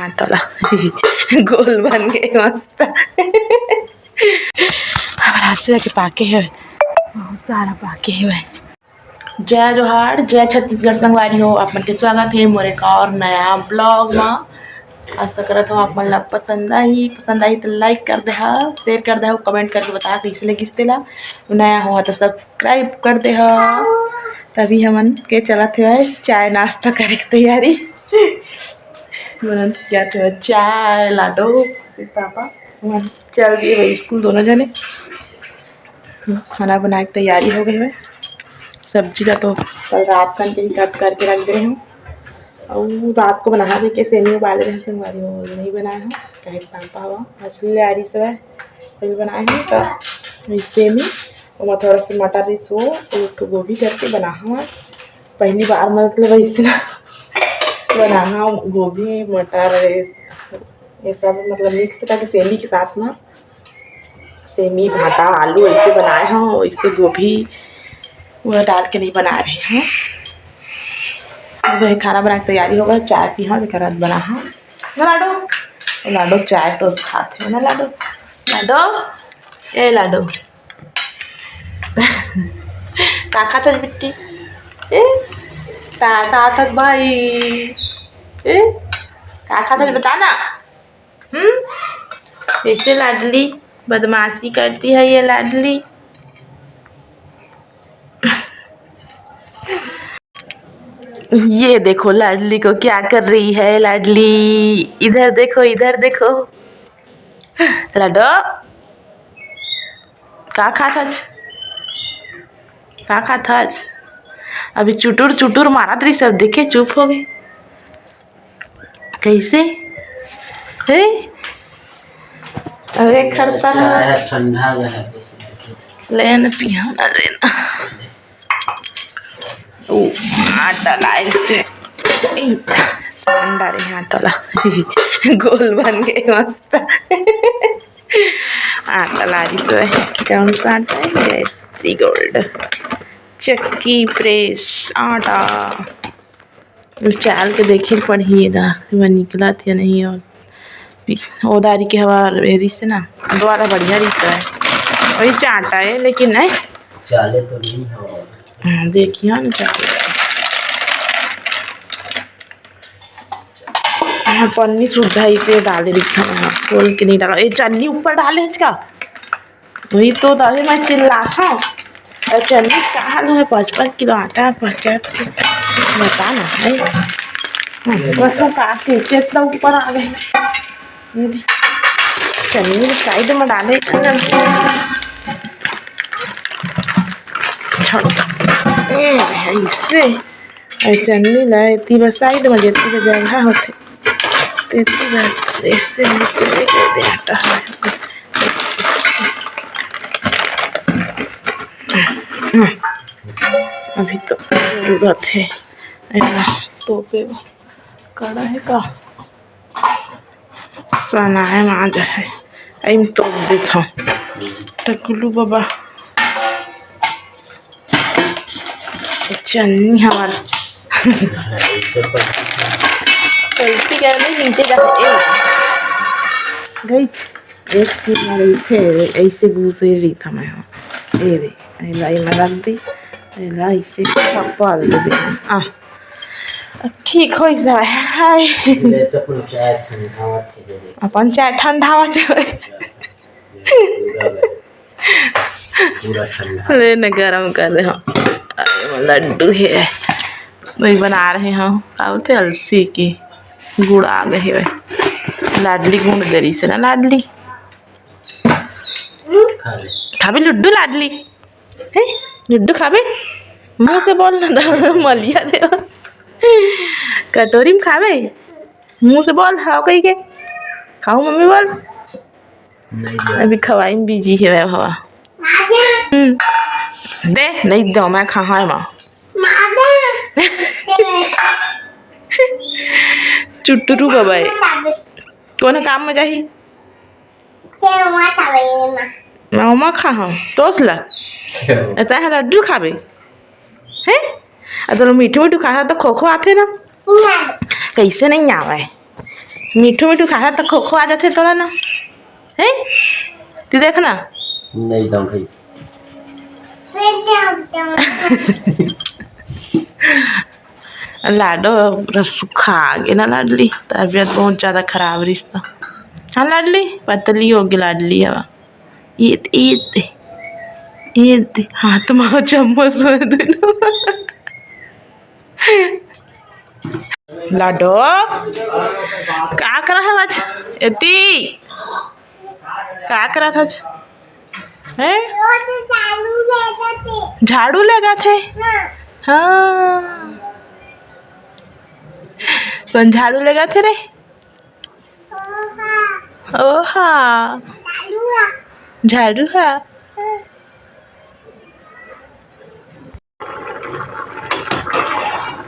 आटा ला गोल बन गए मस्त। हमारा से के पाके है बहुत सारा पाके है। जय जोहार, जय छत्तीसगढ़ संगवारी हो। आप मन के स्वागत है मोरे एक और नया ब्लॉग में। आशा करत हूँ आप मन ला पसंद आई तो लाइक कर दे, शेयर कर दे, कमेंट करके बता कैसे लगिस तेला। नया हो तो सब्सक्राइब कर दे। तभी हमन के चलत है चाय नाश्ता करे की तैयारी। मन क्या तो चाय लाडो पापा चल दिए भाई स्कूल, दोनों जने खाना बनाने की तैयारी हो गई है। सब्जी का तो कल रात का ही कट करके रख दे रहे हूँ और रात को बना दे के सेमी उबाले रहे संगवारी हो नहीं बनाए हूँ चाहे पापा हुआ मछली ले आ रही सब फिर बनाए हैं तो सेमी और मैं थोड़ा सा मटर रिस हो एक गोभी करके बना हुआ। पहली बार मतलब वैसे बना गोभी मटर ये सब मतलब मिक्स करके सेमी के साथ में सेमी भाटा आलू ऐसे बनाए हैं। वैसे गोभी वह डाल के नहीं बना रहे हैं। तो खाना बनाने की तैयारी होगा। चाय पी हाँ देख रात बना हाँ ना लाडो। लाडो चाय टोस्ट खाते हैं ना लाडो। लाडो ए लाडो का खाता है बिट्टी ए ता तक भाई ए का खाता है बताना। ऐसे लाडली बदमाशी करती है ये लाडली। ये देखो लाडली को क्या कर रही है लाडली। इधर देखो इधर देखो। लाडो का खाता अभी चुटुर चुटुर मारा तरी सब देखे चुप हो गए कैसे है। अरे खड़ता है ठंडा लेना पिया ना लेना आटा लाए से ठंडा रही आटा ला गोल बन गए मस्त। आटा ला रही तो कौन सा आटा है जयश्री गोल्ड चक्की प्रेस आटा चाल के देखिए पढ़िए ना निकला था नहीं और ओदारी के हवा रेरी से ना द्वारा बढ़िया रहता है वही चाटा है लेकिन नहीं चाले तो नहीं हो। देखिए ना चाले पन्नी सुधा इसे डाले रखा खोल के नहीं डाला ये चन्नी ऊपर डाले इसका वही तो दादी मैं चिल्ला था और चन्नी कहाँ है 55 किलो आटा 50 बता ना है बस वो काट के इतना ऊपर आ गए। चन्नी साइड में डाले ऐसे चन्नी लाए बस साइड में जितनी जगह होते ऐसे आटा अभी तो जरूरत है तो कड़ा है का सना है माजा है आई तो देता टकुलू बाबा चन्नी हमारा गलती करने नीचे गई थे ऐसे घुसे रही था मैं ये दे लाई में रख दी ऐसे पाल दे अब ठीक हो जाए अपन चाय ठंडा अरे न गरम कर रहे हम लड्डू है वही बना रहे हैं क्या बोलते अलसी की गुड़ आ गए है लाडली गुड़ दे रही से ना लाडली खाबे लड्डू लाडली है लड्डू खाबे मुँह से बोल ना मलिया दे कटोरी में खाबे मुँह से बोल हाँ कही के खाऊ मम्मी बोल अभी खवाई में बिजी है हवा दे नहीं दो मैं खा माँ चुट्टू बाबा कौन काम में जाही मैं उमा खा हाँ टोस ला है लड्डू खाबे है तो मीठू मीठू खा तो खो खो आते ना कैसे नहीं आवे मीठू मीठू खा तो खो खो आ जाते तोरा ना है तू देख ना नहीं दम भाई लाडो रसूखा आ गया ना लाडली तबीयत बहुत ज़्यादा खराब रिश्ता हाँ लाडली पतली होगी लाडली हवा ईद ईद ईद हाथ में चम्मच लाडो क्या कर रहा है आज एती क्या कर रहा था आज हैं झाड़ू लगा थे हाँ कौन झाड़ू लगा थे रे ओहा झाड़ू है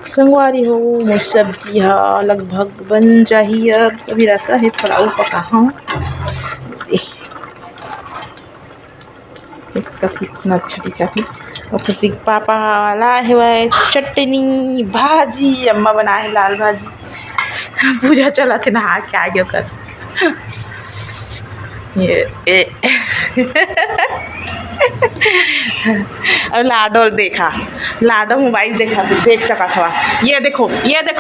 संगवारी हो मोर सब्जी है लगभग बन जाही अब अभी रसा है थोड़ा वो पका हाँ इसका कितना अच्छा दिखा थी और खुशी पापा वाला है वह चटनी भाजी अम्मा बनाए है लाल भाजी पूजा चला थे नहा के आ गया कर ये और लाडो देखा लाडो मोबाइल देखा तो देख सका था ये देखो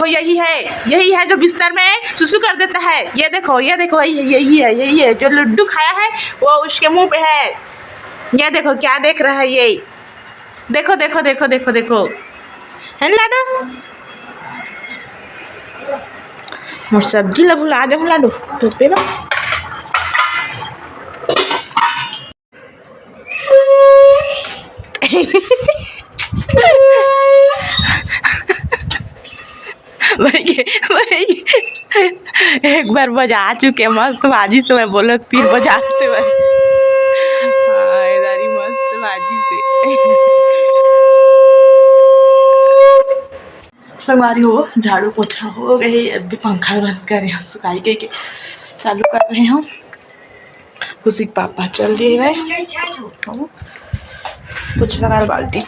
यही है जो बिस्तर में सुसु कर देता है ये देखो यही है जो लड्डू खाया है वो उसके मुंह पे है ये देखो क्या देख रहा है ये देखो है लाडो मोर सब्जी ला भुला जाऊँ लाडो तो पे बा भाई एक बार बजा चुके मस्त बाजी से मैं बोला फिर बजाते भाई मस्त बाजी से संगवारी हो झाड़ू पोछा हो गए अभी पंखा बंद कर रहे हैं सुखाई के चालू कर रहे हैं खुशी पापा चल दिए भाई कुछ लगा बाल्टी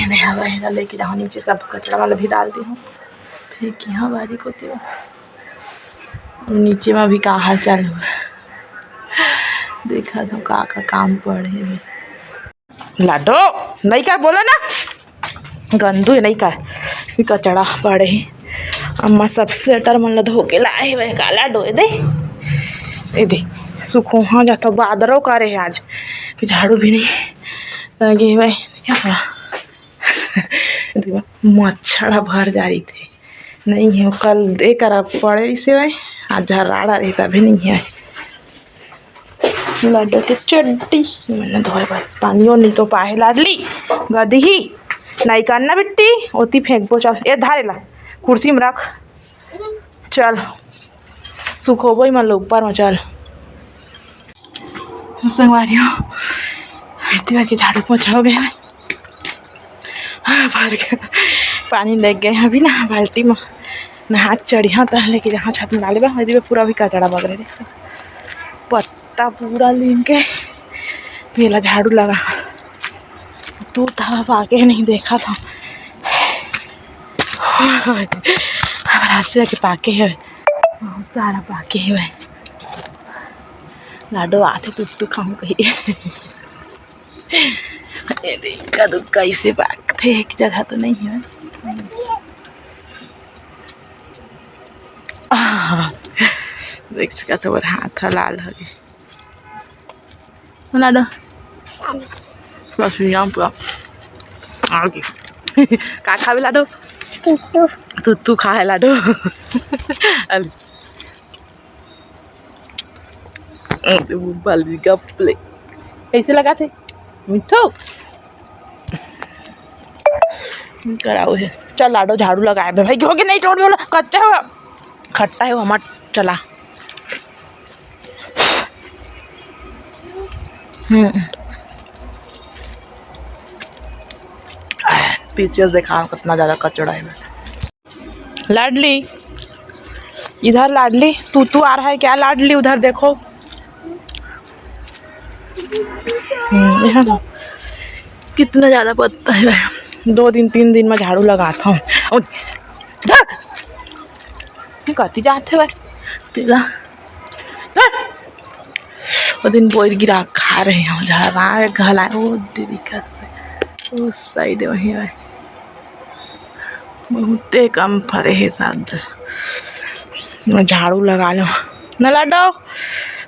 नया लेके जाओ नीचे सब कचरा वाला भी डाल दी हूँ फिर क्या बारी को तो नीचे में भी का हाल चाल हो देखा था का काम पड़े लाडो नहीं कर बोलो ना गंदू नहीं कर भी कचरा पड़े अम्मा सब स्वेटर मन धो के लाए हुए काला डोए दे सुखो हाँ जाता बादरों का रहे आज फिर झाड़ू भी नहीं लगे भाई क्या पड़ा मच्छर भर जा रही थे नहीं है कल देकर पड़े इसे भाई आज झर्राड़ा रहता भी नहीं है लाडो के चड्डी मैंने धोए भाई पानियों नहीं तो पाए लाडली गदी ही नहीं करना बिट्टी ओती फेंक बो चल ए धारे ला कुर्सी में रख चल सुखोबो मन लो ऊपर में चल संगवारियों इतनी बार के झाड़ू पोछा हो गया भर के पानी लग गए अभी ना बाल्टी में नहा चढ़ी हाँ तो लेके जहाँ छत में डाले बा पूरा भी कचड़ा बग रहे देखा पत्ता पूरा लीन के पहला झाड़ू लगा तू था आके नहीं देखा था रास्ते के पाके है बहुत सारा पाके है भाई लाडो आते टुट्टू खाऊं कहीं इक्का दुक्का इसे पाकते एक जगह तो नहीं है देख सका तो हाथ लाल हो गए लाडो पूरा आगे का खावे लाडो तू खा है लाडो बाली गप्पले कैसे लगा थे मिठू कराओ है चल लाडो झाड़ू लगाए भाई हो गया नहीं तोड़ बोला कच्चा हो खट्टा है वो हमार चला पीछे देखा कितना ज़्यादा कचड़ा है लाडली इधर लाडली तू आ रहा है क्या लाडली उधर देखो यहाँ ना कितना ज़्यादा पत्ता है भाई 2 दिन 3 दिन में झाड़ू लगाता हूँ कति जाते भाई तेरा वो दिन बोर गिरा खा रहे हैं जहाँ घला वो दीदी का उस साइड वहीं है बहुत कम फरे है साथ मैं झाड़ू लगा लो न लाडो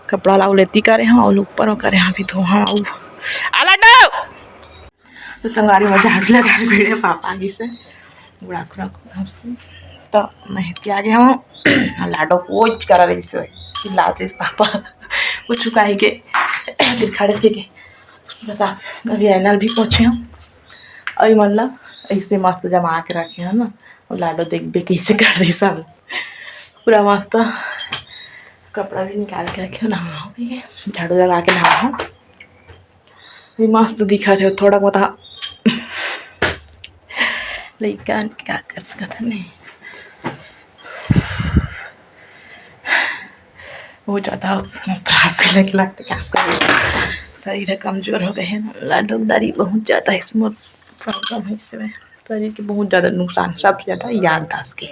कपड़ा लाओ लेती करे हैं और ऊपर करे यहाँ भी धोहा लाडो तो संगारी में झाड़ू लगा भिड़े पापा आगे से बुढ़ा खुरा घसी तो मेहती आगे हम लाडो कोच करा रही से चिल्ला पापा कुछ चुका है के फिर खड़े थे के बता अभी एनल भी पहुँचे हम अभी मतलब ऐसे मस्त जमा के रखे हैं ना और लाडो देख बे कैसे कर रही सब पूरा मस्त कपड़ा भी निकाल के रखे नहा भी झाड़ू लगा के नहा भी मस्त दिखा थे थोड़ा बहुत लड़का क्या कर सकता नहीं बहुत ज़्यादा प्यास लगते क्या कर शरीर कमज़ोर हो गए हैं लाडोदारी बहुत ज़्यादा इसमें प्रॉब्लम है इसमें शरीर के बहुत ज़्यादा नुकसान सबसे ज़्यादा याददाश्त के